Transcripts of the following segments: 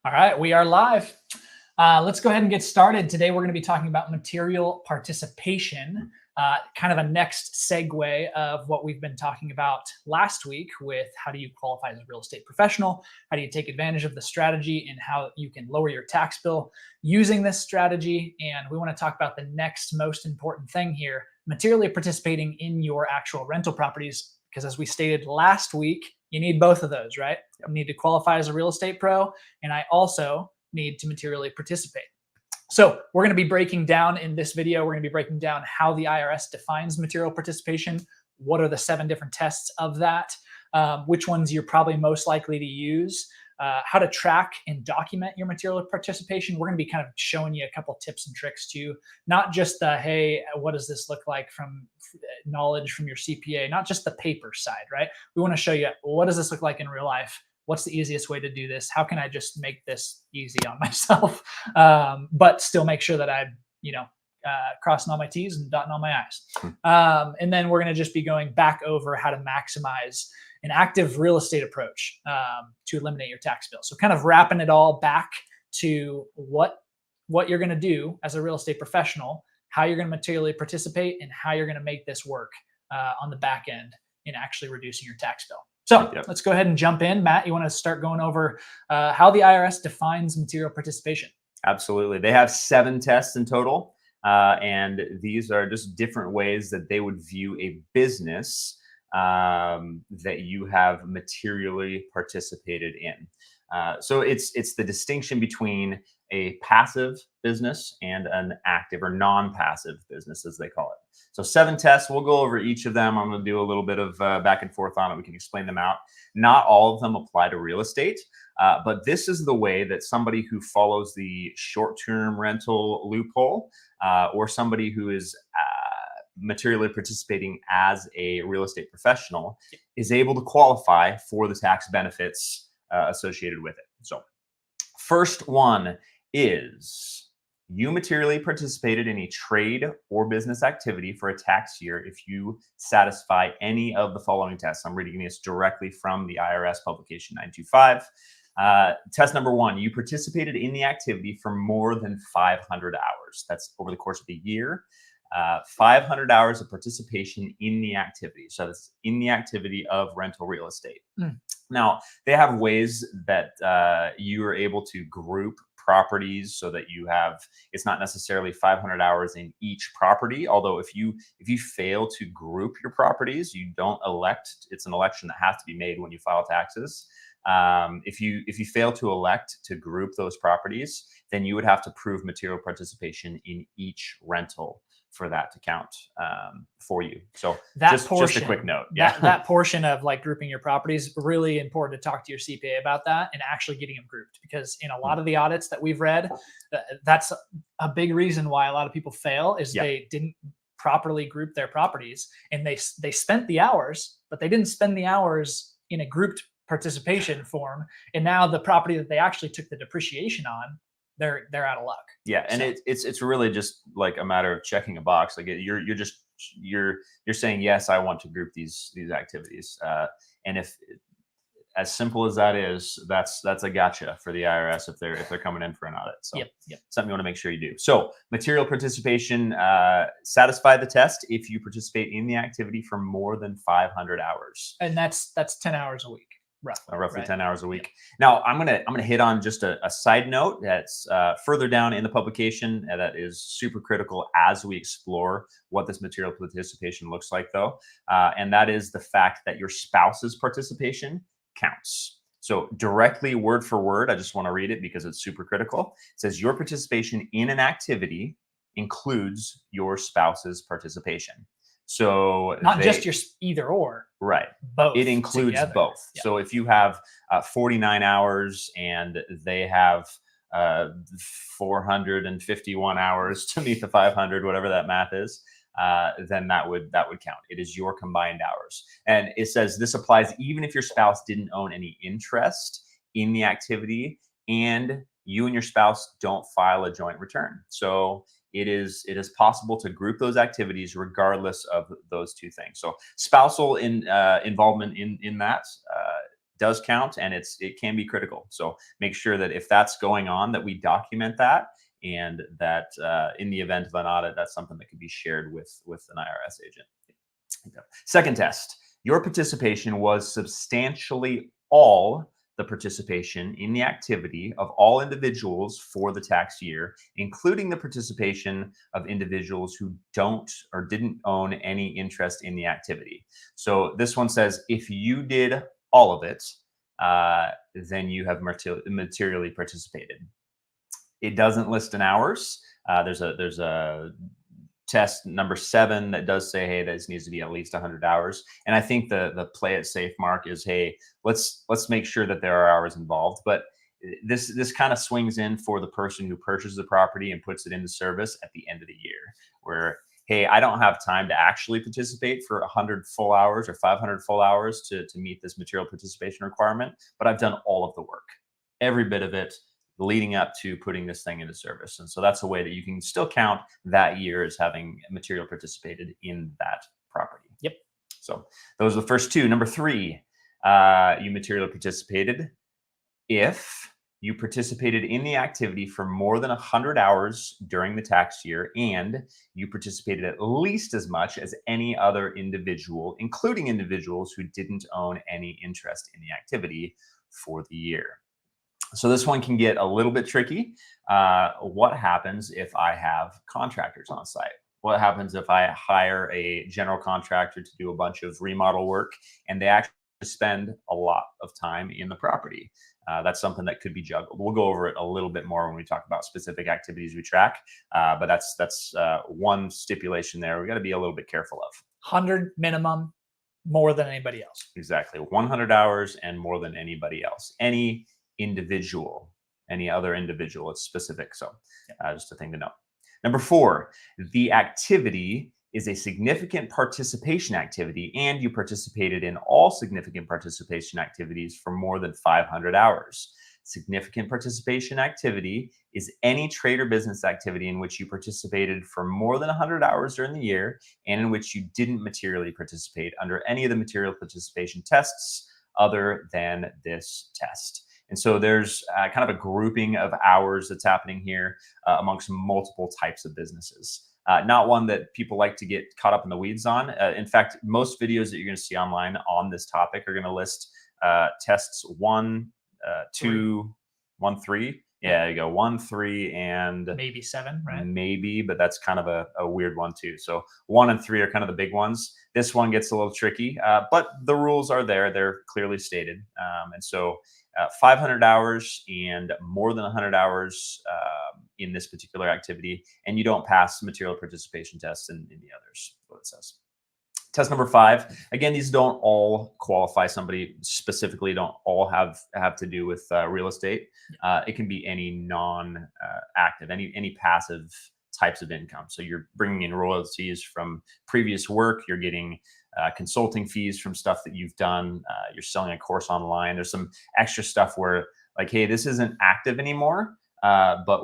All right, we are live. Let's go ahead and get started. Today, we're going to be talking about material participation, kind of a next segue of what we've been talking about last week with how do you qualify as a real estate professional? How do you take advantage of the strategy and how you can lower your tax bill using this strategy? And we want to talk about the next most important thing here, materially participating in your actual rental properties. Because as we stated last week, you need both of those, right? You need to qualify as a real estate pro, and I also need to materially participate. So we're going to be breaking down in this video, we're going to be breaking down how the IRS defines material participation, what are the 7 different tests of that, which ones you're probably most likely to use, how to track and document your material participation. We're going to be kind of showing you a couple tips and tricks too, not just the, hey, what does this look like from knowledge from your CPA, not just the paper side, right? We want to show you, what does this look like in real life? What's the easiest way to do this? How can I just make this easy on myself, but still make sure that I'm, crossing all my T's and dotting all my I's. And then we're going to just be going back over how to maximize an active real estate approach to eliminate your tax bill. So kind of wrapping it all back to what you're going to do as a real estate professional, how you're going to materially participate, and how you're going to make this work on the back end in actually reducing your tax bill. So Let's go ahead and jump in. Matt, you want to start going over how the IRS defines material participation? Absolutely. They have 7 tests in total. And these are just different ways that they would view a business that you have materially participated in. So it's the distinction between a passive business and an active or non-passive business, as they call it. So 7 tests, we'll go over each of them. I'm going to do a little bit of back and forth on it. We can explain them out. Not all of them apply to real estate, but this is the way that somebody who follows the short-term rental loophole or somebody who is materially participating as a real estate professional is able to qualify for the tax benefits associated with it. So first one is you materially participated in a trade or business activity for a tax year if you satisfy any of the following tests. I'm reading this directly from the IRS publication 925. Test number 1, you participated in the activity for more than 500 hours. That's over the course of a year. 500 hours of participation in the activity. So that's in the activity of rental real estate. Now, they have ways that you are able to group properties so that you have, it's not necessarily 500 hours in each property. Although if you fail to group your properties, you don't elect, it's an election that has to be made when you file taxes. If you fail to elect to group those properties, then you would have to prove material participation in each rental for that to count for you. So that just a quick note. That portion of like grouping your properties, really important to talk to your CPA about that and actually getting them grouped, because in a lot of the audits that we've read, that's a big reason why a lot of people fail is they didn't properly group their properties, and they spent the hours, but they didn't spend the hours in a grouped participation form. And now the property that they actually took the depreciation on, they're out of luck. Yeah, and so it's really just like a matter of checking a box. Like you're saying, yes, I want to group these activities, and if as simple as that is, that's a gotcha for the IRS if they're coming in for an audit. So something you want to make sure you do. So material participation, satisfy the test if you participate in the activity for more than 500 hours, and that's 10 hours a week. Roughly 10 hours a week. Now, I'm gonna hit on just a side note that's further down in the publication that is super critical as we explore what this material participation looks like, though, and that is the fact that your spouse's participation counts. So directly word for word, I just want to read it because it's super critical. It says your participation in an activity includes your spouse's participation. So not just your either or, right? Both. It includes together. both. Yeah. So if you have 49 hours and they have 451 hours to meet the 500, whatever that math is, then that would count. It is your combined hours, and it says this applies even if your spouse didn't own any interest in the activity and you and your spouse don't file a joint return. So it is possible to group those activities regardless of those two things. So spousal involvement in that does count, and it can be critical. So make sure that if that's going on, that we document that, and that in the event of an audit, that's something that can be shared with an IRS agent. Okay. Second test, your participation was substantially all the participation in the activity of all individuals for the tax year, including the participation of individuals who don't or didn't own any interest in the activity. So this one says if you did all of it, then you have materially participated. It doesn't list in hours. There's a test number 7 that does say, hey, this needs to be at least 100 hours. And I think the play it safe mark is, hey, let's make sure that there are hours involved. But this kind of swings in for the person who purchases the property and puts it into service at the end of the year, where, hey, I don't have time to actually participate for 100 full hours or 500 full hours to meet this material participation requirement, but I've done all of the work, every bit of it, leading up to putting this thing into service. And so that's a way that you can still count that year as having material participated in that property. Yep. So those are the first 2. Number 3, you materially participated if you participated in the activity for more than 100 hours during the tax year, and you participated at least as much as any other individual, including individuals who didn't own any interest in the activity for the year. So this one can get a little bit tricky. What happens if I have contractors on site? What happens if I hire a general contractor to do a bunch of remodel work and they actually spend a lot of time in the property? That's something that could be juggled. We'll go over it a little bit more when we talk about specific activities we track. But that's one stipulation there we got to be a little bit careful of. 100 minimum, more than anybody else. Exactly. 100 hours and more than anybody else. Any individual, any other individual, it's specific. So just a thing to know. Number 4, the activity is a significant participation activity, and you participated in all significant participation activities for more than 500 hours. Significant participation activity is any trade or business activity in which you participated for more than 100 hours during the year and in which you didn't materially participate under any of the material participation tests other than this test. And so there's kind of a grouping of hours that's happening here amongst multiple types of businesses. Not one that people like to get caught up in the weeds on. In fact, most videos that you're going to see online on this topic are going to list tests 1, 2, 1, 3. Yeah, there you go. 1, 3, and maybe 7, right? Maybe, but that's kind of a weird one too. So 1 and 3 are kind of the big ones. This one gets a little tricky, but the rules are there. They're clearly stated. And so 500 hours and more than 100 hours in this particular activity, and you don't pass material participation tests in the others, what it says. Test number 5, again, these don't all qualify somebody specifically, don't all have to do with real estate. It can be any non-active, any passive types of income. So you're bringing in royalties from previous work, you're getting consulting fees from stuff that you've done, you're selling a course online. There's some extra stuff where, like, hey, this isn't active anymore, but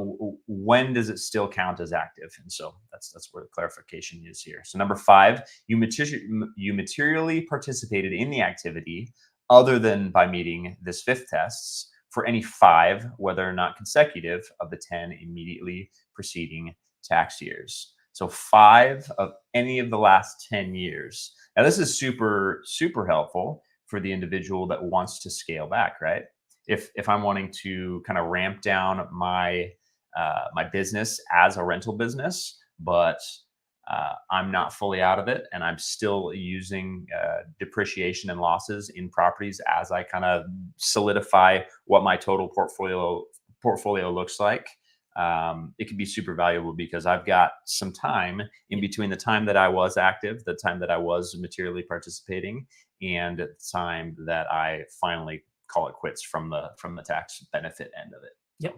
when does it still count as active? And so that's where the clarification is here. So number 5, you materially participated in the activity other than by meeting this 5th tests for any 5, whether or not consecutive, of the 10 immediately preceding tax years. So 5 of any of the last 10 years. Now this is super, super helpful for the individual that wants to scale back, right? If I'm wanting to kind of ramp down my my business as a rental business, but I'm not fully out of it, and I'm still using depreciation and losses in properties as I kind of solidify what my total portfolio looks like. It can be super valuable because I've got some time in between the time that I was active, the time that I was materially participating, and the time that I finally call it quits from the tax benefit end of it. Yep.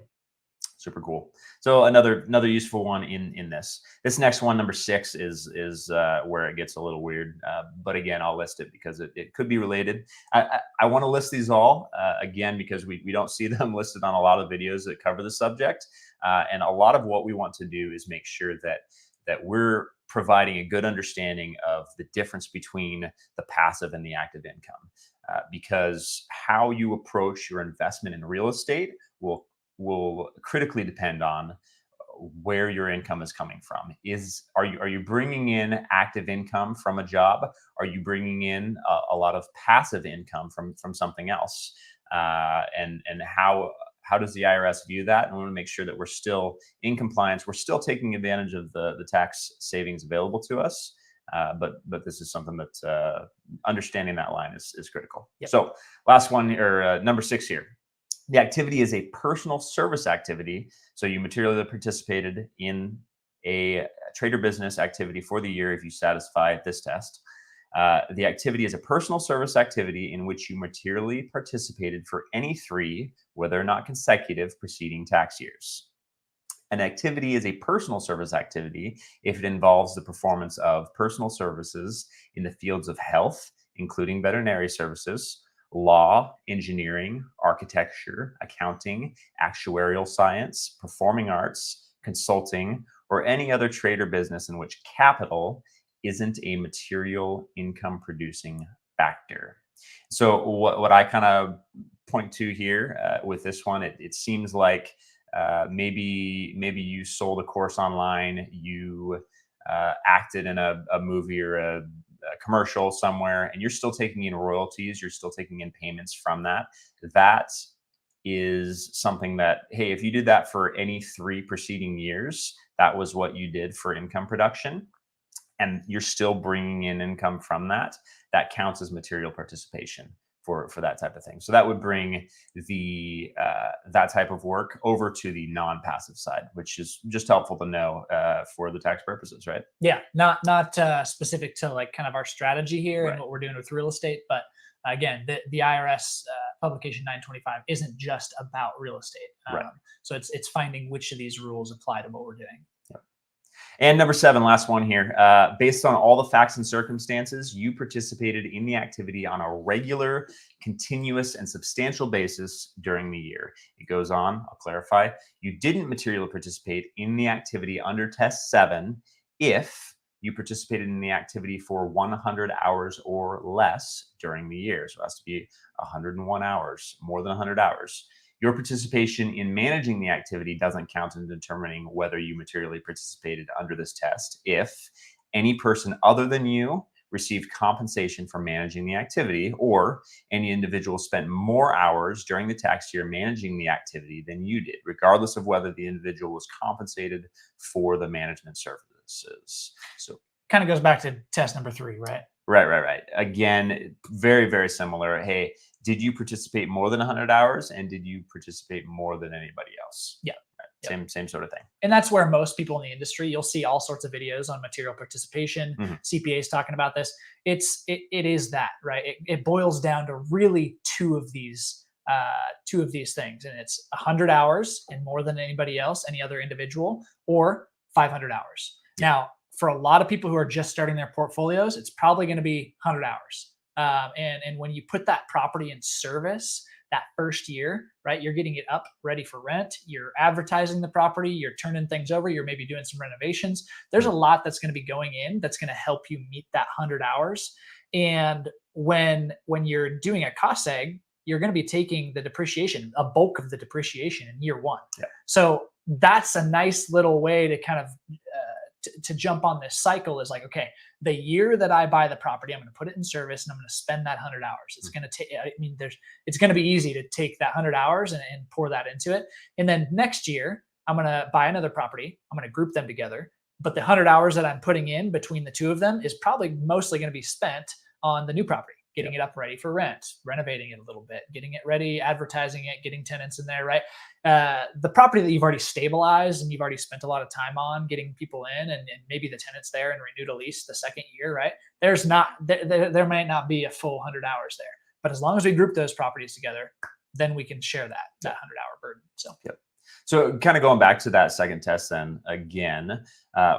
Super cool. So another useful one in this next one, number 6, is where it gets a little weird. But again, I'll list it because it could be related. I want to list these all again because we don't see them listed on a lot of videos that cover the subject. And a lot of what we want to do is make sure that we're providing a good understanding of the difference between the passive and the active income. because how you approach your investment in real estate will critically depend on where your income is coming from. Are you bringing in active income from a job? Are you bringing in a lot of passive income from something else? And how does the IRS view that? And we want to make sure that we're still in compliance. We're still taking advantage of the tax savings available to us. But this is something that understanding that line is critical. Yep. So last one, or number 6 here. The activity is a personal service activity. So you materially participated in a trade or business activity for the year if you satisfy this test. The activity is a personal service activity in which you materially participated for any 3, whether or not consecutive, preceding tax years. An activity is a personal service activity if it involves the performance of personal services in the fields of health, including veterinary services, law, engineering, architecture, accounting, actuarial science, performing arts, consulting, or any other trade or business in which capital isn't a material income producing factor. So what I kind of point to here with this one, it seems like maybe you sold a course online, you acted in a movie or a commercial somewhere, and you're still taking in royalties, you're still taking in payments from that. That is something that, hey, if you did that for any 3 preceding years, that was what you did for income production, and you're still bringing in income from that, that counts as material participation for that type of thing. So that would bring the that type of work over to the non-passive side, which is just helpful to know for the tax purposes, right? Yeah, not specific to like kind of our strategy here and what we're doing with real estate, but again, the IRS publication 925 isn't just about real estate. Right. So it's finding which of these rules apply to what we're doing. And number 7, last one here. Based on all the facts and circumstances, you participated in the activity on a regular, continuous, and substantial basis during the year. It goes on, I'll clarify. You didn't materially participate in the activity under test 7 if you participated in the activity for 100 hours or less during the year. So it has to be 101 hours, more than 100 hours. Your participation in managing the activity doesn't count in determining whether you materially participated under this test if any person other than you received compensation for managing the activity, or any individual spent more hours during the tax year managing the activity than you did, regardless of whether the individual was compensated for the management services. So kind of goes back to test number 3, right? Right. Again, very, very similar. Hey, did you participate more than 100 hours, and did you participate more than anybody else? Yeah. Right. Same sort of thing. And that's where most people in the industry, you'll see all sorts of videos on material participation. CPAs talking about this. It is that, right? It boils down to really two of these things, and it's 100 hours and more than anybody else, any other individual, or 500 hours. Now, for a lot of people who are just starting their portfolios, it's probably going to be 100 hours. And when you put that property in service that first year, right, you're getting it up ready for rent, you're advertising the property, you're turning things over, you're maybe doing some renovations. There's a lot that's going to be going in that's going to help you meet that 100 hours. And when you're doing a cost seg, you're going to be taking the depreciation, a bulk of the depreciation in year 1. So that's a nice little way to kind of to jump on this cycle. Is like, okay, the year that I buy the property, I'm going to put it in service and I'm going to spend that 100 hours. It's going to take, it's going to be easy to take that 100 hours and pour that into it. And then next year, I'm going to buy another property. I'm going to group them together. But the 100 hours that I'm putting in between the two of them is probably mostly going to be spent on the new property, getting it up ready for rent, renovating it a little bit, getting it ready, advertising it, getting tenants in there, right? The property that you've already stabilized and you've already spent a lot of time on getting people in, and maybe the tenant's there and renewed a lease the second year, right? There might not be a full 100 hours there. But as long as we group those properties together, then we can share that 100-hour burden. So kind of going back to that second test then again,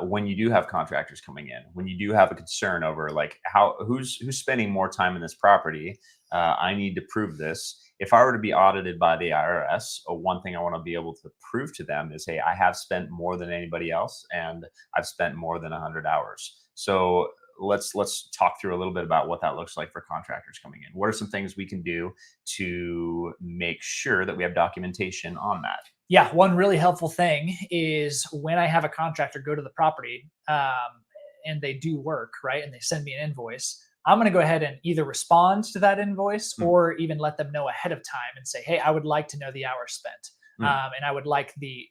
when you do have contractors coming in, when you do have a concern over like who's spending more time in this property, I need to prove this. If I were to be audited by the IRS, one thing I want to be able to prove to them is, hey, I have spent more than anybody else and I've spent more than 100 hours. So let's talk through a little bit about what that looks like for contractors coming in. What are some things we can do to make sure that we have documentation on that? Yeah, one really helpful thing is when I have a contractor go to the property, and they do work, right, and they send me an invoice, I'm going to go ahead and either respond to that invoice Mm, or even let them know ahead of time and say, hey, I would like to know the hours spent. mm. And I would like the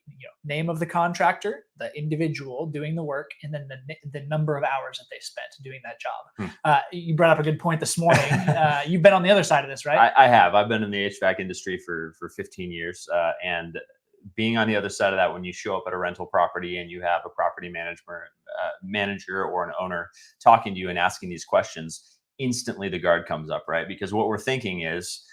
name of the contractor, the individual doing the work, and then the number of hours that they spent doing that job. Hmm. You brought up a good point this morning. You've been on the other side of this, right? I have. I've been in the HVAC industry for 15 years, and being on the other side of that, when you show up at a rental property and you have a property manager or an owner talking to you and asking these questions, instantly the guard comes up, right? Because what we're thinking is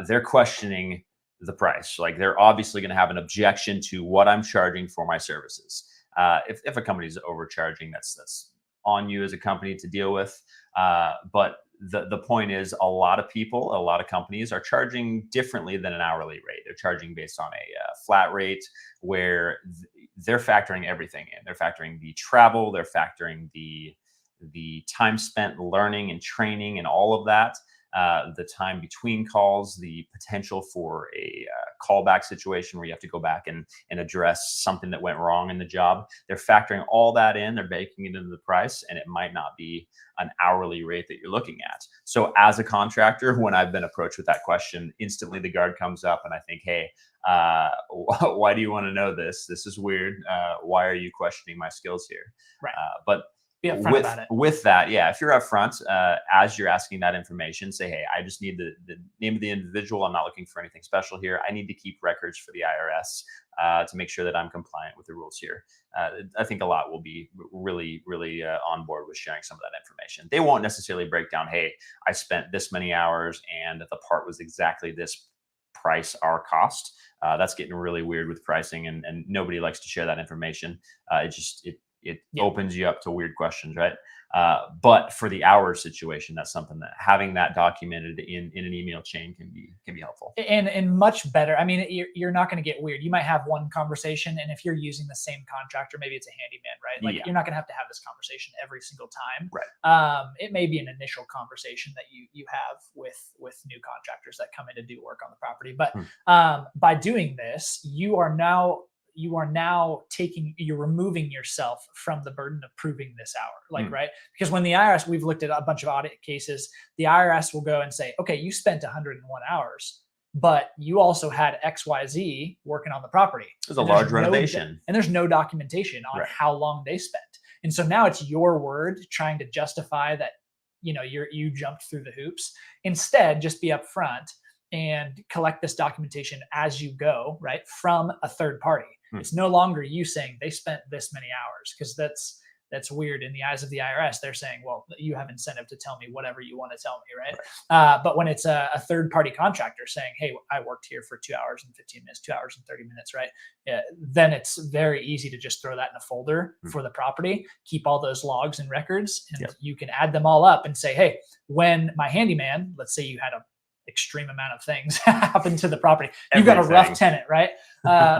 they're questioning the price. Like they're obviously going to have an objection to what I'm charging for my services. If a company's overcharging, that's on you as a company to deal with. But the point is, a lot of companies are charging differently than an hourly rate. They're charging based on a flat rate where they're factoring everything in. They're factoring the travel, they're factoring the time spent learning and training and all of that, the time between calls, the potential for a callback situation where you have to go back and address something that went wrong in the job. They're factoring all that in, they're baking it into the price, and it might not be an hourly rate that you're looking at. So as a contractor, when I've been approached with that question, instantly the guard comes up and I think, hey, why do you want to know this? This is weird. Why are you questioning my skills here? Right. But Be upfront about it. with that, yeah, if you're upfront, as you're asking that information, say, hey, I just need the name of the individual. I'm not looking for anything special here. I need to keep records for the IRS to make sure that I'm compliant with the rules here. I think a lot will be really, really on board with sharing some of that information. They won't necessarily break down, hey, I spent this many hours and the part was exactly this price our cost. That's getting really weird with pricing, and nobody likes to share that information. It opens you up to weird questions, right? But for the hours situation, that's something that having that documented in an email chain can be helpful. And much better. I mean, you're not going to get weird. You might have one conversation, and if you're using the same contractor, maybe it's a handyman, right? Like you're not going to have this conversation every single time. Right. It may be an initial conversation that you have with new contractors that come in to do work on the property. But by doing this, you're removing yourself from the burden of proving this hour, like, right? Because when the IRS, we've looked at a bunch of audit cases, the IRS will go and say, okay, you spent 101 hours, but you also had XYZ working on the property. There's a large renovation. And there's no documentation on how long they spent. And so now it's your word trying to justify that, you jumped through the hoops. Instead, just be upfront and collect this documentation as you go, right, from a third party. It's no longer you saying they spent this many hours, because that's weird in the eyes of the IRS. They're saying, well, you have incentive to tell me whatever you want to tell me, right? But when it's a third party contractor saying, hey, I worked here for 2 hours and 15 minutes, 2 hours and 30 minutes, right? Then it's very easy to just throw that in a folder for the property, keep all those logs and records, and you can add them all up and say, hey, when my handyman, let's say you had a extreme amount of things happen to the property. You got a rough tenant, right?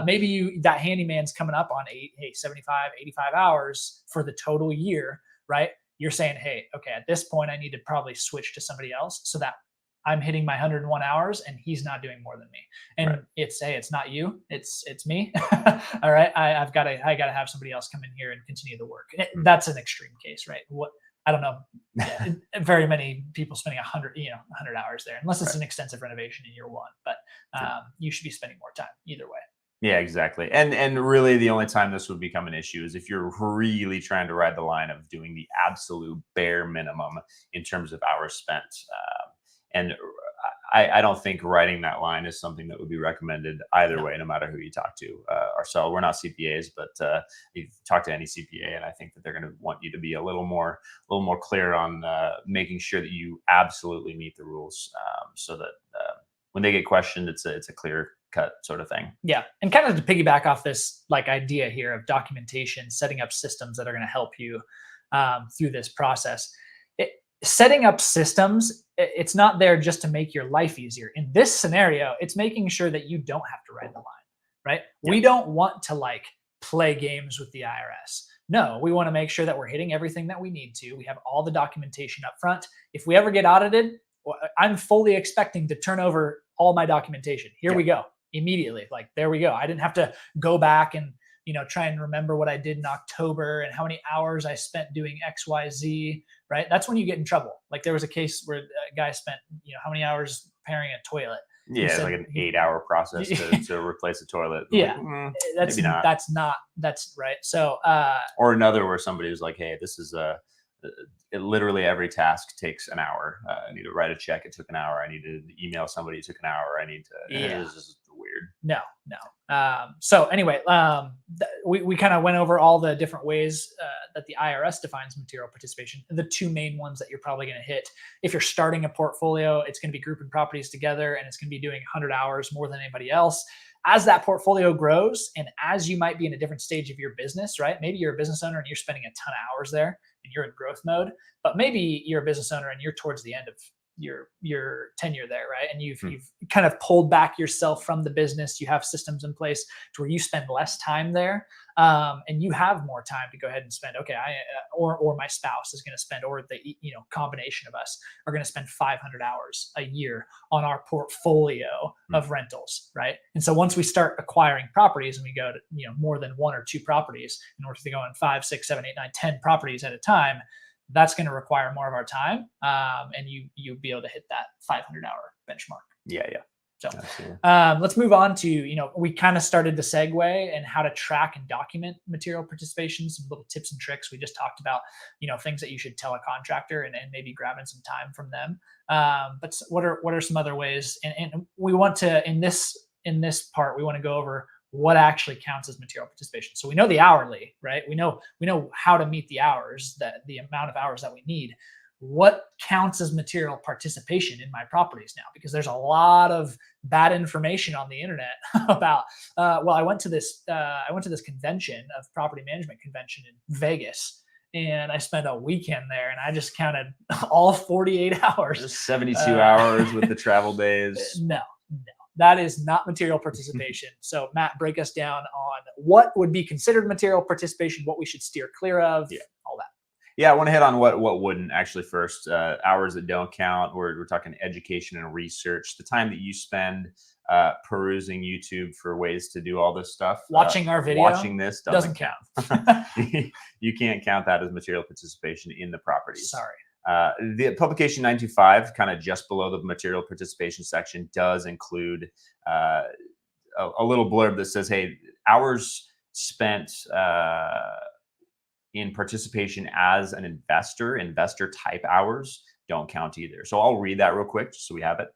Maybe that handyman's coming up on 75, 85 hours for the total year, right? You're saying, hey, okay, at this point, I need to probably switch to somebody else so that I'm hitting my 101 hours and he's not doing more than me. And it's not you, it's me. All right. I got to have somebody else come in here and continue the work. That's an extreme case, right? I don't know very many people spending 100 hours there, unless it's an extensive renovation in year one, but you should be spending more time either way. Yeah, exactly. And really the only time this would become an issue is if you're really trying to ride the line of doing the absolute bare minimum in terms of hours spent. And I don't think writing that line is something that would be recommended either way, no matter who you talk to. Ourselves, we're not CPAs, but you talk to any CPA, and I think that they're going to want you to be a little more clear on making sure that you absolutely meet the rules, so that when they get questioned, it's a clear cut sort of thing. Yeah, and kind of to piggyback off this idea here of documentation, setting up systems that are going to help you through this process. Setting up systems, it's not there just to make your life easier. In this scenario, it's making sure that you don't have to ride the line, right? Yeah. We don't want to play games with the IRS. No, we want to make sure that we're hitting everything that we need to. We have all the documentation up front. If we ever get audited, I'm fully expecting to turn over all my documentation. Here Yeah. we go immediately. Like, there we go. I didn't have to go back and, try and remember what I did in October and how many hours I spent doing XYZ, right? That's when you get in trouble. Like, there was a case where a guy spent, how many hours repairing a toilet. Yeah, it's like an 8-hour process to replace a toilet. Yeah, like, that's maybe not. That's right. So, or another where somebody was like, "Hey, this is literally every task takes an hour. I need to write a check. It took an hour. I need to email somebody. It took an hour. I need to." Yeah. This is weird. No. So anyway, we kind of went over all the different ways that the IRS defines material participation. The two main ones that you're probably going to hit if you're starting a portfolio, it's going to be grouping properties together, and it's going to be doing 100 hours more than anybody else. As that portfolio grows, and as you might be in a different stage of your business, right? Maybe you're a business owner and you're spending a ton of hours there and you're in growth mode, but maybe you're a business owner and you're towards the end of your tenure there, right? And you've kind of pulled back yourself from the business. You have systems in place to where you spend less time there, and you have more time to go ahead and spend. Okay, or my spouse is going to spend, or the combination of us are going to spend 500 hours a year on our portfolio of rentals, right? And so once we start acquiring properties and we go to more than one or two properties, in order to go on 5, 6, 7, 8, 9, 10 properties at a time, that's going to require more of our time, and you'll be able to hit that 500-hour benchmark. Yeah. So let's move on to, we kind of started the segue and how to track and document material participation, some little tips and tricks. We just talked about, things that you should tell a contractor and maybe grabbing some time from them. But what are some other ways? And we want to, in this part, we want to go over what actually counts as material participation. So we know the hourly, right? We know how to meet the hours, that the amount of hours that we need. What counts as material participation in my properties now? Because there's a lot of bad information on the internet about, I went to this convention, of property management convention in Vegas, and I spent a weekend there, and I just counted all 48 hours. Just 72 hours with the travel days. No. That is not material participation. So Matt, break us down on what would be considered material participation, what we should steer clear of, all that. Yeah, I want to hit on what wouldn't actually first. Hours that don't count. We're talking education and research. The time that you spend perusing YouTube for ways to do all this stuff. Watching our video. Watching this doesn't count. You can't count that as material participation in the properties. Sorry. The publication 925, kind of just below the material participation section, does include a little blurb that says, hey, hours spent in participation as an investor type hours don't count either. So I'll read that real quick just so we have it.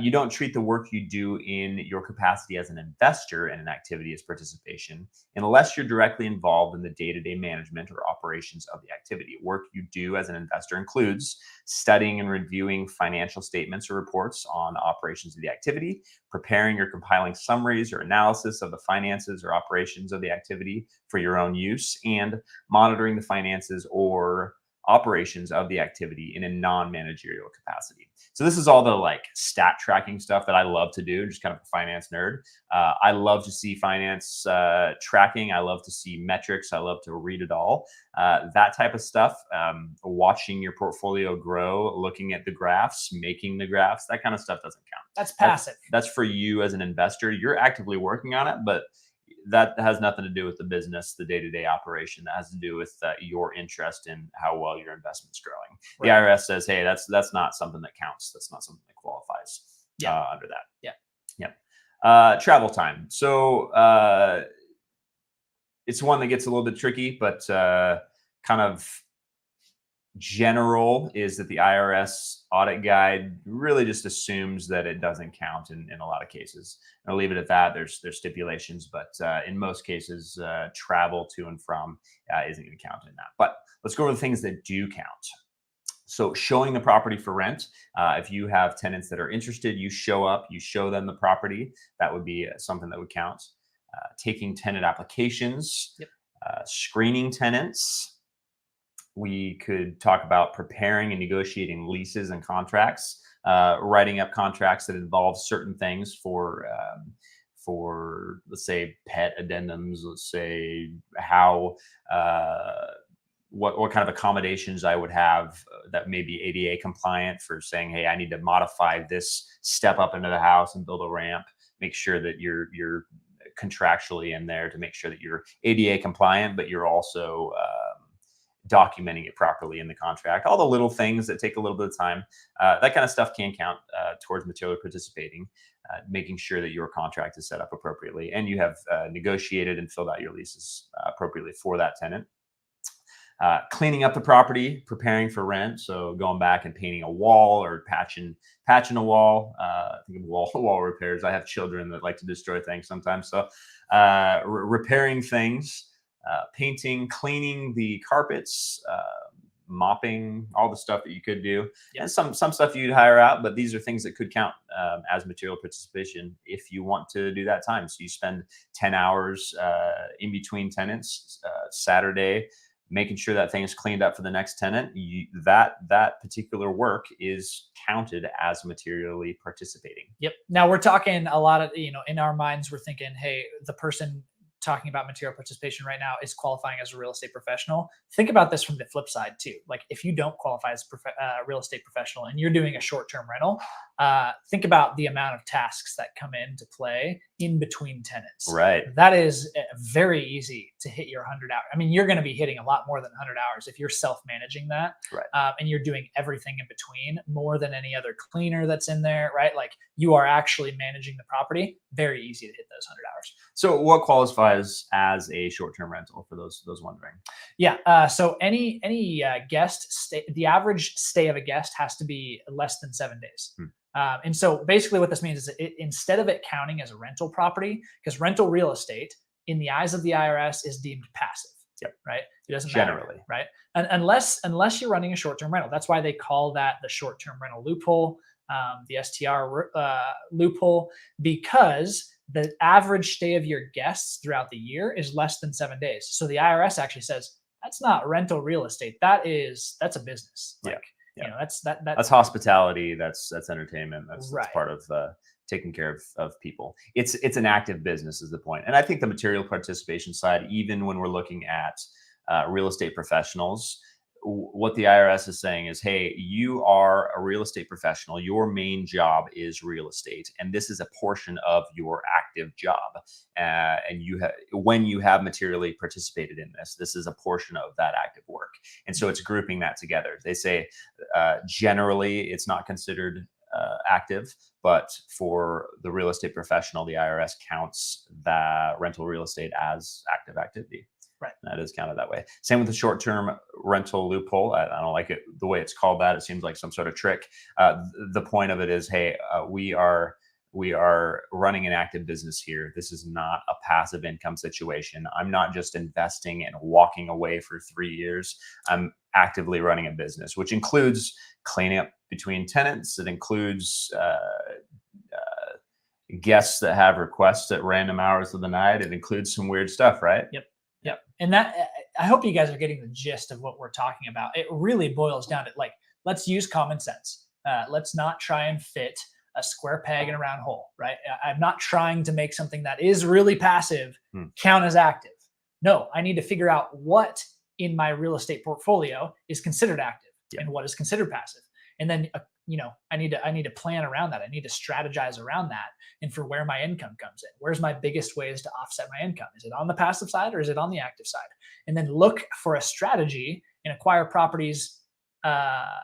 You don't treat the work you do in your capacity as an investor in an activity as participation unless you're directly involved in the day-to-day management or operations of the activity. Work you do as an investor includes studying and reviewing financial statements or reports on operations of the activity, preparing or compiling summaries or analysis of the finances or operations of the activity for your own use, and monitoring the finances or operations of the activity in a non-managerial capacity. So this is all the stat tracking stuff that I love to do, just kind of a finance nerd. I love to see finance tracking. I love to see metrics. I love to read it all. That type of stuff, watching your portfolio grow, looking at the graphs, making the graphs, that kind of stuff doesn't count. That's passive. That's for you as an investor. You're actively working on it, but that has nothing to do with the business, the day-to-day operation. That has to do with your interest in how well your investment's growing. Right. The IRS says, hey, that's not something that counts. That's not something that qualifies under that. Yeah. Travel time. So it's one that gets a little bit tricky, but kind of general is that the IRS audit guide really just assumes that it doesn't count in a lot of cases. And I'll leave it at that. There's stipulations, but in most cases, travel to and from isn't going to count in that. But let's go over the things that do count. So showing the property for rent. If you have tenants that are interested, you show up, you show them the property. That would be something that would count. Taking tenant applications, screening tenants. We could talk about preparing and negotiating leases and contracts, writing up contracts that involve certain things for for, let's say, pet addendums, let's say how, what kind of accommodations I would have that may be ADA compliant for saying, hey, I need to modify this step up into the house and build a ramp. Make sure that you're contractually in there to make sure that you're ADA compliant, but you're also documenting it properly in the contract. All the little things that take a little bit of time, that kind of stuff can count towards materially participating. Making sure that your contract is set up appropriately and you have negotiated and filled out your leases appropriately for that tenant. Cleaning up the property, preparing for rent. So going back and painting a wall or patching a wall. Think of wall repairs. I have children that like to destroy things sometimes. So repairing things, painting, cleaning the carpets, mopping, all the stuff that you could do. Yeah. And some stuff you'd hire out, but these are things that could count as material participation if you want to do that time. So you spend 10 hours in between tenants, Saturday, making sure that thing is cleaned up for the next tenant. That particular work is counted as materially participating. Yep. Now we're talking a lot of, in our minds, we're thinking, hey, the person talking about material participation right now is qualifying as a real estate professional. Think about this from the flip side too. Like if you don't qualify as a real estate professional and you're doing a short-term rental, think about the amount of tasks that come into play in between tenants. Right. That is very easy to hit your 100 hours. I mean, you're going to be hitting a lot more than 100 hours if you're self-managing that. Right. And you're doing everything in between more than any other cleaner that's in there, right? Like you are actually managing the property. Very easy to hit those 100 hours. So what qualifies as a short-term rental for those wondering? Yeah. So any guest stay, the average stay of a guest has to be less than 7 days. And so basically what this means is that instead of it counting as a rental property, because rental real estate in the eyes of the IRS is deemed passive. Yep. Right. It doesn't generally matter, right? And unless you're running a short-term rental, that's why they call that the short-term rental loophole, the STR loophole, because the average stay of your guests throughout the year is less than 7 days. So the IRS actually says that's not rental real estate. That's a business. Like, that's hospitality. That's entertainment. That's Right. part of taking care of people. It's an active business is the point. And I think the material participation side, even when we're looking at real estate professionals, what the IRS is saying is, hey, you are a real estate professional. Your main job is real estate, and this is a portion of your active job. And when you have materially participated in this is a portion of that active work. And so it's grouping that together. They say generally it's not considered active, but for the real estate professional, the IRS counts that rental real estate as active activity. Right. That is counted that way. Same with the short-term rental loophole. I don't like it the way it's called that. It seems like some sort of trick. The point of it is, hey, we are running an active business here. This is not a passive income situation. I'm not just investing and walking away for 3 years. I'm actively running a business, which includes cleaning up between tenants. It includes guests that have requests at random hours of the night. It includes some weird stuff, right? Yep. And that, I hope you guys are getting the gist of what we're talking about. It really boils down to, like, let's use common sense. Let's not try and fit a square peg in a round hole, right? I'm not trying to make something that is really passive count as active. No, I need to figure out what in my real estate portfolio is considered active and what is considered passive. And then, I need to plan around that. I need to strategize around that. And for where my income comes in, where's my biggest ways to offset my income? Is it on the passive side or is it on the active side? And then look for a strategy and acquire properties that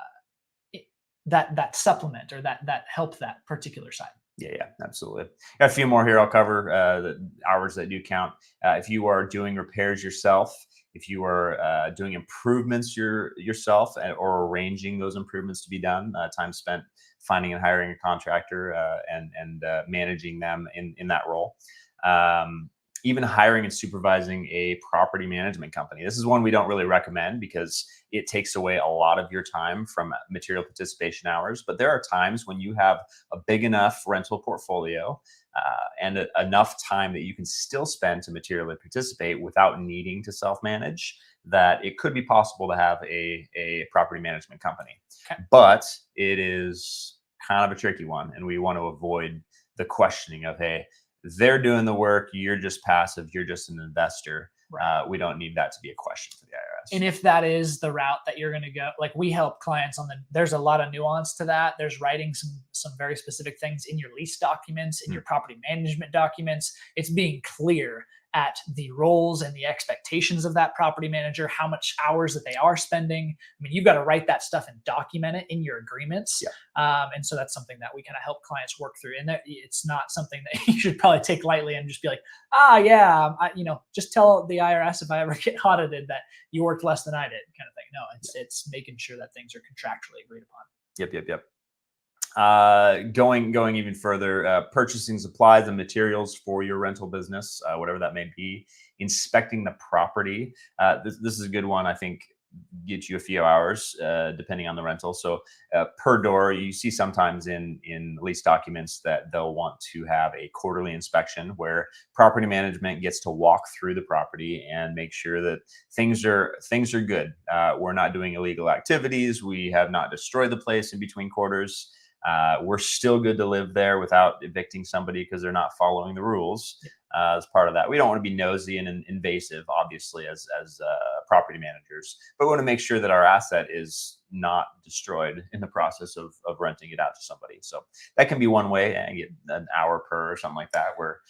supplement or that help that particular side. Yeah, absolutely. Got a few more here I'll cover, the hours that do count. If you are doing repairs yourself, if you are doing improvements yourself or arranging those improvements to be done, time spent finding and hiring a contractor and managing them in that role. Even hiring and supervising a property management company. This is one we don't really recommend because it takes away a lot of your time from material participation hours. But there are times when you have a big enough rental portfolio and enough time that you can still spend to materially participate without needing to self-manage, that it could be possible to have a property management company. Okay. But it is kind of a tricky one. And we want to avoid the questioning of, hey, They're doing the work. You're just passive. You're just an investor. Right. We don't need that to be a question for the And IRS. if that is the route that you're going to go, like we help clients on there's a lot of nuance to that. There's writing some very specific things in your lease documents, in your property management documents. It's being clear at the roles and the expectations of that property manager, how much hours that they are spending. I mean, you've got to write that stuff and document it in your agreements. Yeah. And so that's something that we kind of help clients work through. And that it's not something that you should probably take lightly and just be like, yeah, just tell the IRS if I ever get audited that you worked less than I did, kind of thing. No, it's making sure that things are contractually agreed upon. Yep. Going even further, purchasing supplies and materials for your rental business, whatever that may be, inspecting the property. This is a good one. I think get you a few hours, depending on the rental. So per door, you see sometimes in lease documents that they'll want to have a quarterly inspection where property management gets to walk through the property and make sure that things are good. We're not doing illegal activities. We have not destroyed the place in between quarters. We're still good to live there without evicting somebody because they're not following the rules. As part of that, we don't want to be nosy and invasive, obviously, as property managers, but we want to make sure that our asset is not destroyed in the process of renting it out to somebody. So that can be one way, and get an hour per or something like that, where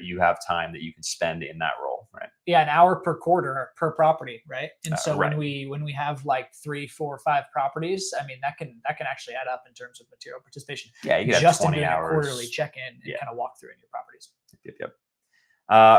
you have time that you can spend in that role, right? Yeah, an hour per quarter per property, right? And so right. when we have like 3, 4, 5 properties, I mean that can actually add up in terms of material participation. Yeah, you can just have in 20 doing hours. a quarterly check-in and kind of walk through in your properties. Yep.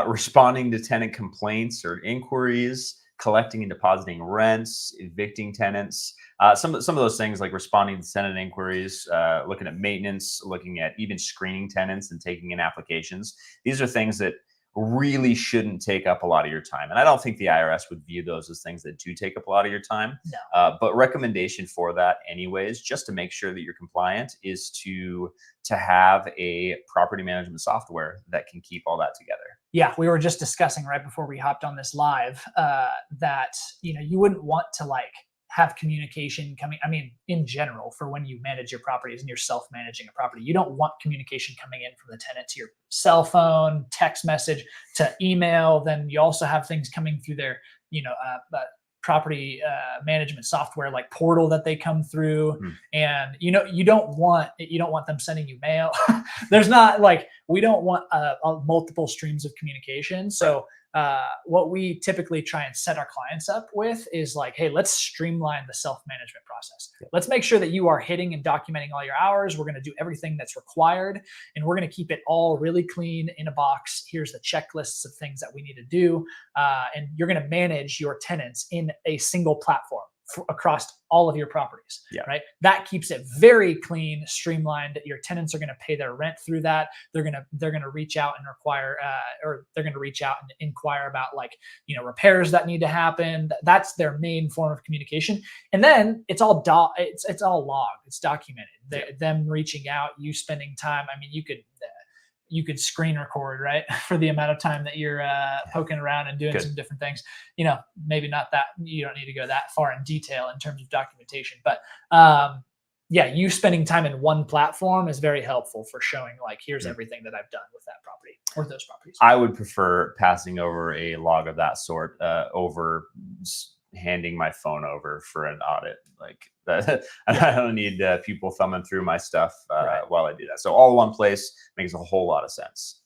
Responding to tenant complaints or inquiries, collecting and depositing rents, evicting tenants. Some of those things like responding to tenant inquiries, looking at maintenance, looking at even screening tenants and taking in applications. These are things that really shouldn't take up a lot of your time. And I don't think the IRS would view those as things that do take up a lot of your time. No. But recommendation for that anyways, just to make sure that you're compliant, is to have a property management software that can keep all that together. Yeah, we were just discussing right before we hopped on this live that you wouldn't want to like have communication coming. I mean, in general, for when you manage your properties and you're self-managing a property, you don't want communication coming in from the tenant to your cell phone, text message, to email. Then you also have things coming through their, property management software like portal that they come through. And you don't want them sending you mail. There's not like, we don't want multiple streams of communication. So what we typically try and set our clients up with is like, hey, let's streamline the self-management process. Let's make sure that you are hitting and documenting all your hours. We're going to do everything that's required, and we're going to keep it all really clean in a box. Here's the checklists of things that we need to do. And you're going to manage your tenants in a single platform across all of your properties, right? That keeps it very clean, streamlined. Your tenants are going to pay their rent through that. They're going to reach out and inquire about like, repairs that need to happen. That's their main form of communication. And then it's all it's all logged. It's documented. Them reaching out, you spending time. I mean, you could screen record, right? For the amount of time that you're poking around and doing some different things. Maybe not that, you don't need to go that far in detail in terms of documentation, but you spending time in one platform is very helpful for showing like, here's everything that I've done with that property or those properties. I would prefer passing over a log of that sort over handing my phone over for an audit. Like that, I don't need people thumbing through my stuff while I do that. So all one place makes a whole lot of sense.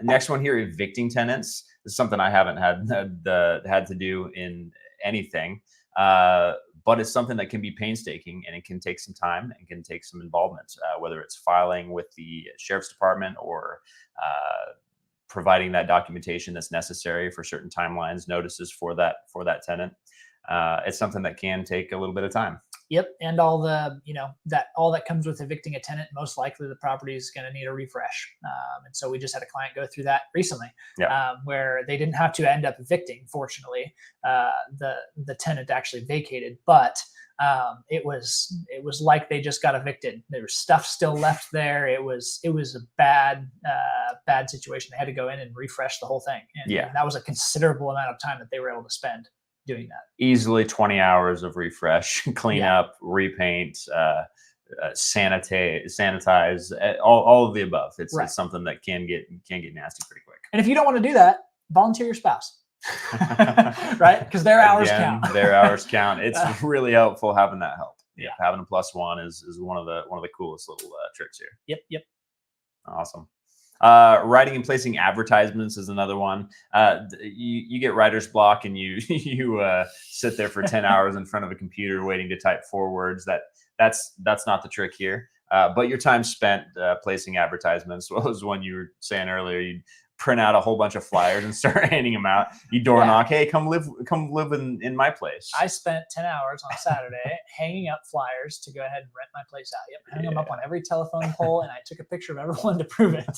Next one here, evicting tenants. This is something I haven't had to do in anything, but it's something that can be painstaking, and it can take some time and can take some involvement, whether it's filing with the sheriff's department or providing that documentation that's necessary for certain timelines, notices for that tenant. It's something that can take a little bit of time. Yep. And all the, all that comes with evicting a tenant, most likely the property is going to need a refresh. And so we just had a client go through that recently, where they didn't have to end up evicting. Fortunately, the tenant actually vacated, but it was like they just got evicted. There was stuff still left there. It was a bad situation. They had to go in and refresh the whole thing. And that was a considerable amount of time that they were able to spend doing that. Easily 20 hours of refresh, clean up, repaint, sanitize, all of the above. It's something that can get nasty pretty quick. And if you don't want to do that, volunteer your spouse. Right? Because their hours count. Their hours count. It's really helpful having that help. Yeah, having a plus one is one of the coolest little tricks here. Yep. Awesome. Writing and placing advertisements is another one. You get writer's block and you sit there for 10 hours in front of a computer waiting to type 4 words. That's not the trick here. But your time spent placing advertisements was one you were saying earlier. You print out a whole bunch of flyers and start handing them out. You door knock, hey, come live in my place. I spent 10 hours on Saturday hanging up flyers to go ahead and rent my place out. Yep, hung them up on every telephone pole, and I took a picture of everyone to prove it.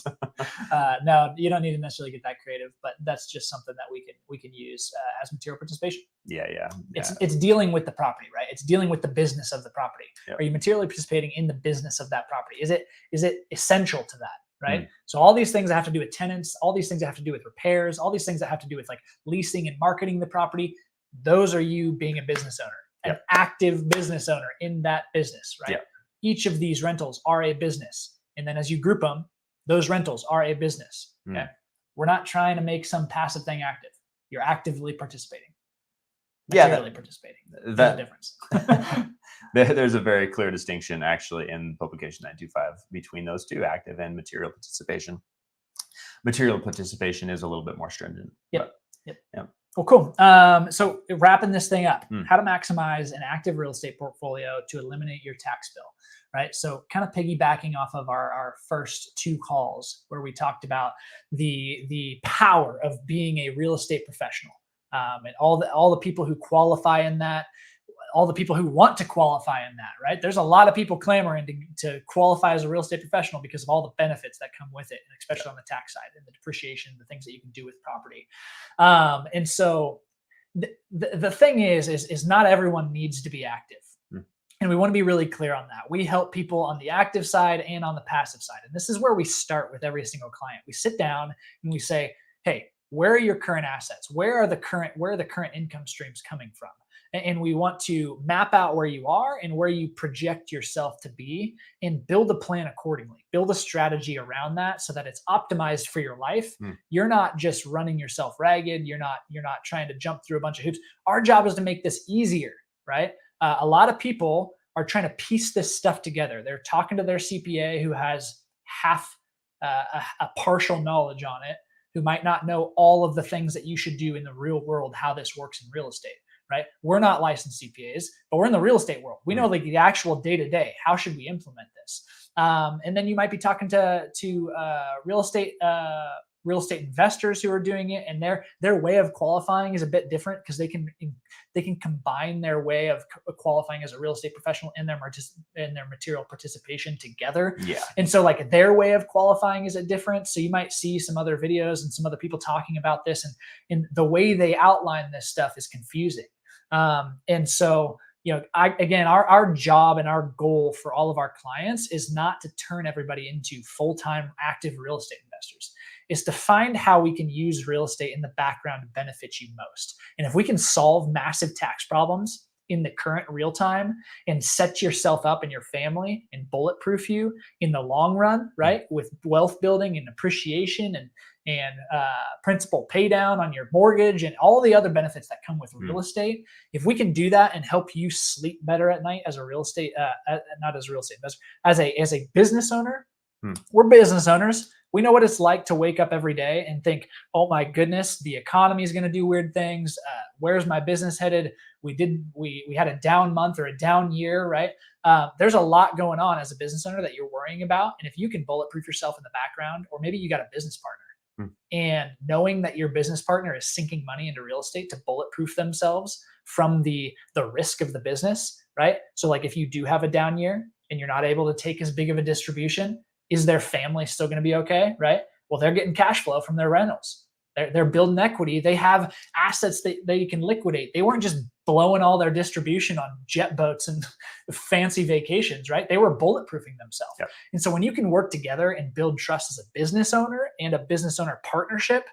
No, you don't need to necessarily get that creative, but that's just something that we can use as material participation. Yeah. It's dealing with the property, right? It's dealing with the business of the property. Yep. Are you materially participating in the business of that property? Is it essential to that? Right. So all these things that have to do with tenants, all these things that have to do with repairs, all these things that have to do with like leasing and marketing the property, those are you being a business owner, an active business owner in that business, right? Each of these rentals are a business. And then as you group them, those rentals are a business. Okay. We're not trying to make some passive thing active. You're actively participating. Materially participating. There's a difference. There's a very clear distinction actually in Publication 925 between those two, active and material participation. Material participation is a little bit more stringent. Yep. Well, cool. So wrapping this thing up, how to maximize an active real estate portfolio to eliminate your tax bill, right? So kind of piggybacking off of our first 2 calls where we talked about the power of being a real estate professional, and all the people who qualify in that, all the people who want to qualify in that, right? There's a lot of people clamoring to qualify as a real estate professional because of all the benefits that come with it, and especially on the tax side and the depreciation, the things that you can do with property. And so the thing is not everyone needs to be active. And we want to be really clear on that. We help people on the active side and on the passive side. And this is where we start with every single client. We sit down and we say, hey, where are your current assets? Where are the current income streams coming from? And we want to map out where you are and where you project yourself to be and build a plan accordingly. Build a strategy around that so that it's optimized for your life. You're not just running yourself ragged. You're not trying to jump through a bunch of hoops. Our job is to make this easier, right? A lot of people are trying to piece this stuff together. They're talking to their CPA who has half a partial knowledge on it, who might not know all of the things that you should do in the real world, how this works in real estate. Right? We're not licensed CPAs, but we're in the real estate world. We know like the actual day-to-day. How should we implement this? And then you might be talking to real estate investors who are doing it, and their way of qualifying is a bit different because they can combine their way of qualifying as a real estate professional and their material participation together. Yeah. And so like their way of qualifying is different. So you might see some other videos and some other people talking about this, and the way they outline this stuff is confusing. And so, our job and our goal for all of our clients is not to turn everybody into full-time active real estate investors. Is to find how we can use real estate in the background to benefit you most. And if we can solve massive tax problems in the current real time and set yourself up and your family and bulletproof you in the long run, right? With wealth building and appreciation and principal pay down on your mortgage and all the other benefits that come with real estate. If we can do that and help you sleep better at night as a real estate, not as a real estate investor, as a business owner, we're business owners. We know what it's like to wake up every day and think, oh my goodness, the economy is going to do weird things. Where's my business headed? We had a down month or a down year, right? There's a lot going on as a business owner that you're worrying about. And if you can bulletproof yourself in the background, or maybe you got a business partner, and knowing that your business partner is sinking money into real estate to bulletproof themselves from the risk of the business, right? So like if you do have a down year and you're not able to take as big of a distribution, is their family still going to be okay, right? Well, they're getting cash flow from their rentals. They're building equity. They have assets that they can liquidate. They weren't just blowing all their distribution on jet boats and fancy vacations, right? They were bulletproofing themselves. Yep. And so when you can work together and build trust as a business owner and a business owner partnership,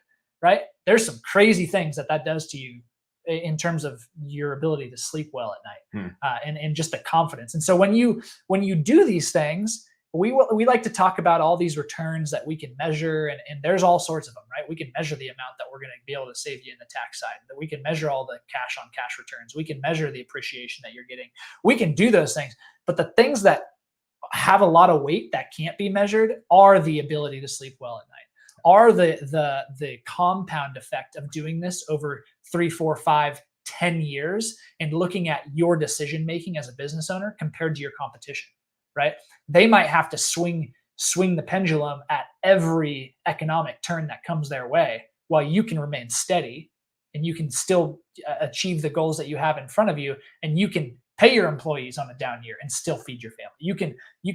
right? There's some crazy things that does to you in terms of your ability to sleep well at night, Hmm. and just the confidence. And so when you do these things, we like to talk about all these returns that we can measure, and there's all sorts of them, right? We can measure the amount that we're going to be able to save you in the tax side, that we can measure all the cash on cash returns, we can measure the appreciation that you're getting. We can do those things, but the things that have a lot of weight that can't be measured are the ability to sleep well at night, are the compound effect of doing this over 3, 4, 5, 10 years, and looking at your decision making as a business owner compared to your competition, right? They might have to swing the pendulum at every economic turn that comes their way, while you can remain steady and you can still achieve the goals that you have in front of you, and you can pay your employees on a down year and still feed your family. You can you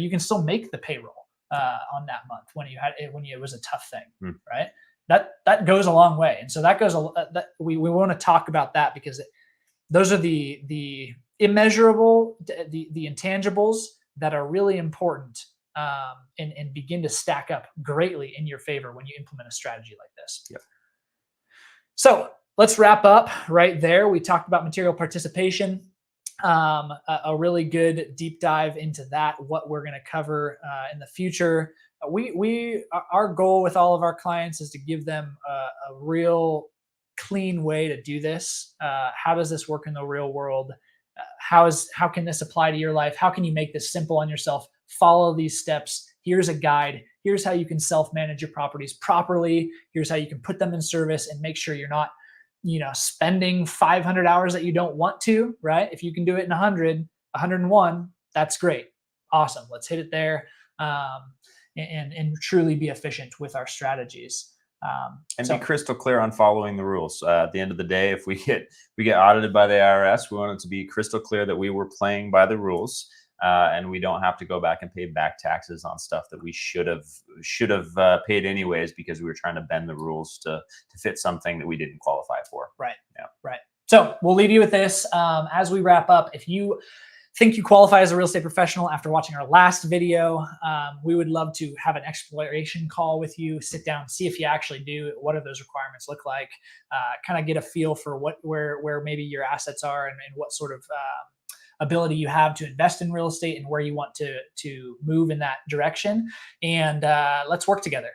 can still make the payroll on that month when it was a tough thing, right? That goes a long way. And so that goes that we want to talk about that, because those are the immeasurable, the intangibles that are really important, and begin to stack up greatly in your favor when you implement a strategy like this. Yep. So let's wrap up right there. We talked about material participation, a really good deep dive into that, what we're going to cover in the future. Our goal with all of our clients is to give them a real clean way to do this. How does this work in the real world? How can this apply to your life? How can you make this simple on yourself? Follow these steps. Here's a guide. Here's how you can self-manage your properties properly. Here's how you can put them in service and make sure you're not, spending 500 hours that you don't want to, right? If you can do it in 100, 101, that's great. Awesome. Let's hit it there, and truly be efficient with our strategies. And be crystal clear on following the rules. At the end of the day, if we get audited by the IRS, we want it to be crystal clear that we were playing by the rules, and we don't have to go back and pay back taxes on stuff that we should have paid anyways, because we were trying to bend the rules to fit something that we didn't qualify for. Right. Yeah. Right. So we'll leave you with this as we wrap up. If you think you qualify as a real estate professional after watching our last video, we would love to have an exploration call with you, sit down, see if you actually do. What do those requirements look like? Kind of get a feel for where maybe your assets are, and what sort of ability you have to invest in real estate, and where you want to move in that direction. And let's work together.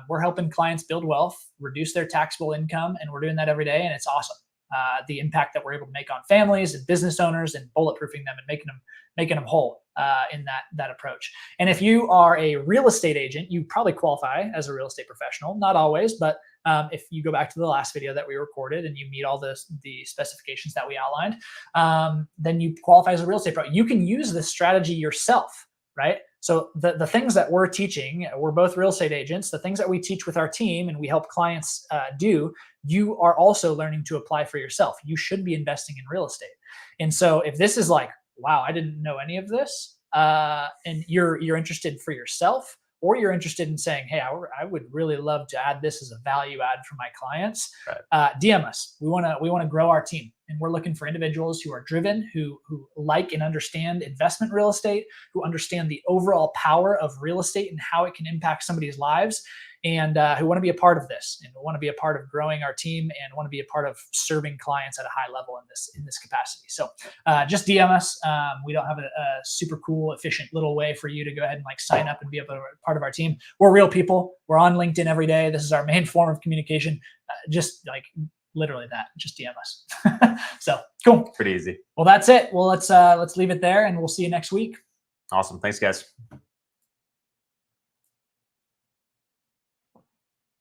We're helping clients build wealth, reduce their taxable income, and we're doing that every day, and it's awesome. The impact that we're able to make on families and business owners, and bulletproofing them and making them whole in that approach. And if you are a real estate agent, you probably qualify as a real estate professional. Not always, but if you go back to the last video that we recorded and you meet all the specifications that we outlined, then you qualify as a real estate pro. You can use this strategy yourself, right? So the things that we're teaching, we're both real estate agents, the things that we teach with our team and we help clients do, you are also learning to apply for yourself. You should be investing in real estate. And so if this is like, wow, I didn't know any of this, and you're interested for yourself, or you're interested in saying, hey, I would really love to add this as a value add for my clients, Right. DM us. We want to grow our team, and we're looking for individuals who are driven, who like and understand investment real estate, who understand the overall power of real estate and how it can impact somebody's lives, and who want to be a part of this, and want to be a part of growing our team, and want to be a part of serving clients at a high level in this capacity. So just DM us. We don't have a super cool, efficient little way for you to go ahead and sign up and be a part of our team. We're real people. We're on LinkedIn every day. This is our main form of communication. Just literally that. Just DM us. So cool. Pretty easy. Well, that's it. Well, let's leave it there, and we'll see you next week. Awesome. Thanks, guys.